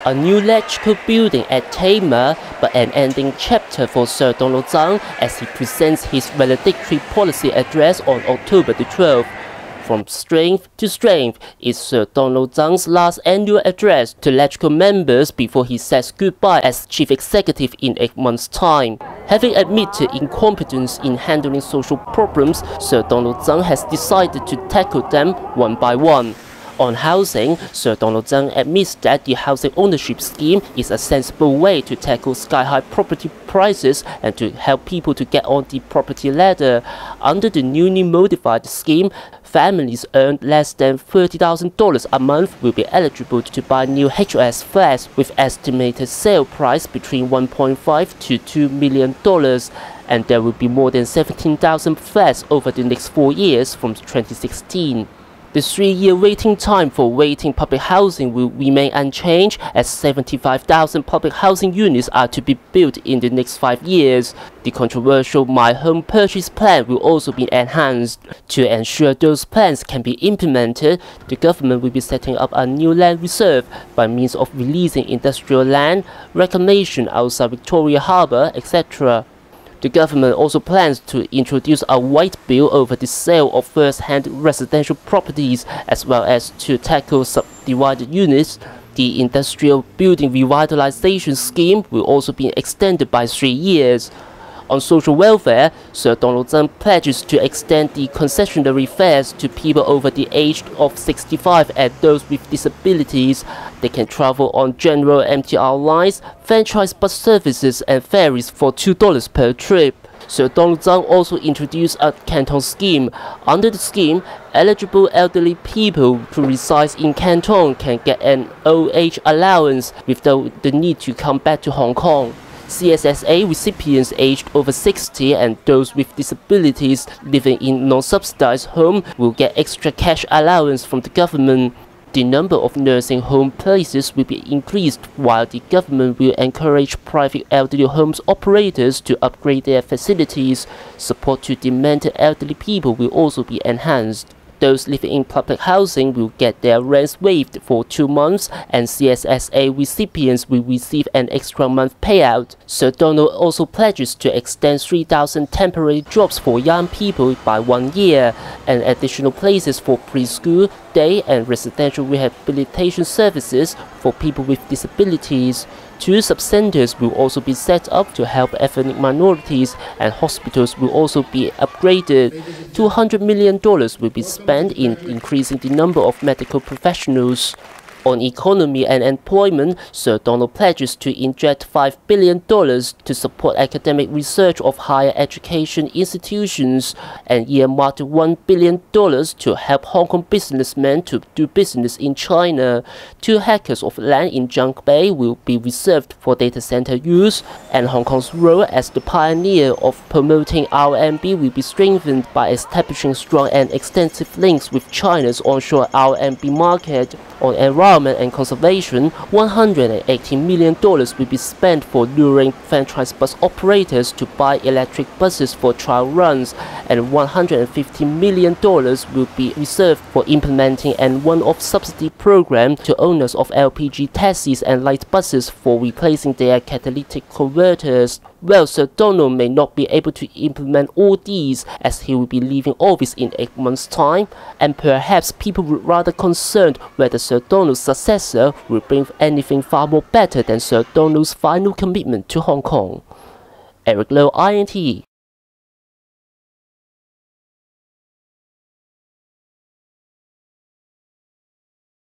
a new electrical building at Tamar, but an ending chapter for Sir Donald-TSANG as he presents his valedictory policy address on October the 12th. From strength to strength is Sir Donald-TSANG's last annual address to electrical members before he says goodbye as chief executive in 8 months' time. Having admitted incompetence in handling social problems, Sir Donald-TSANG has decided to tackle them one by one. On housing, Sir Donald-TSANG admits that the housing ownership scheme is a sensible way to tackle sky-high property prices and to help people to get on the property ladder. Under the newly modified scheme, families earned less than $30,000 a month will be eligible to buy new HOS flats with estimated sale price between $1.5 to $2 million, and there will be more than 17,000 flats over the next 4 years from 2016. The 3-year waiting time for waiting public housing will remain unchanged as 75,000 public housing units are to be built in the next 5 years. The controversial My Home Purchase Plan will also be enhanced. To ensure those plans can be implemented, the government will be setting up a new land reserve by means of releasing industrial land, reclamation outside Victoria Harbour, etc. The government also plans to introduce a white bill over the sale of first-hand residential properties as well as to tackle subdivided units. The industrial building revitalization scheme will also be extended by 3 years. On social welfare, Sir Donald-TSANG pledges to extend the concessionary fares to people over the age of 65 and those with disabilities. They can travel on general MTR lines, franchise bus services and ferries for $2 per trip. Sir Donald-TSANG also introduced a canton scheme. Under the scheme, eligible elderly people who reside in Canton can get an old age allowance without the need to come back to Hong Kong. CSSA recipients aged over 60 and those with disabilities living in non-subsidized homes will get extra cash allowance from the government. The number of nursing home places will be increased, while the government will encourage private elderly homes operators to upgrade their facilities. Support to demented elderly people will also be enhanced. Those living in public housing will get their rents waived for 2 months, and CSSA recipients will receive an extra month payout. Sir Donald also pledges to extend 3,000 temporary jobs for young people by 1 year, and additional places for preschool, day and residential rehabilitation services for people with disabilities. 2 sub-centers will also be set up to help ethnic minorities, and hospitals will also be upgraded. $200 million will be spent in increasing the number of medical professionals. On economy and employment, Sir Donald pledges to inject $5 billion to support academic research of higher education institutions and earmarked $1 billion to help Hong Kong businessmen to do business in China. 2 hectares of land in Junk Bay will be reserved for data center use, and Hong Kong's role as the pioneer of promoting RMB will be strengthened by establishing strong and extensive links with China's onshore RMB market. On environment and conservation, $180 million will be spent for luring franchise bus operators to buy electric buses for trial runs, and $150 million will be reserved for implementing an one-off subsidy program to owners of LPG taxis and light buses for replacing their catalytic converters. Well, Sir Donald may not be able to implement all these as he will be leaving office in 8 months' time, and perhaps people would rather concerned whether Sir Donald's successor will bring anything far more better than Sir Donald's final commitment to Hong Kong. Eric Low, INT.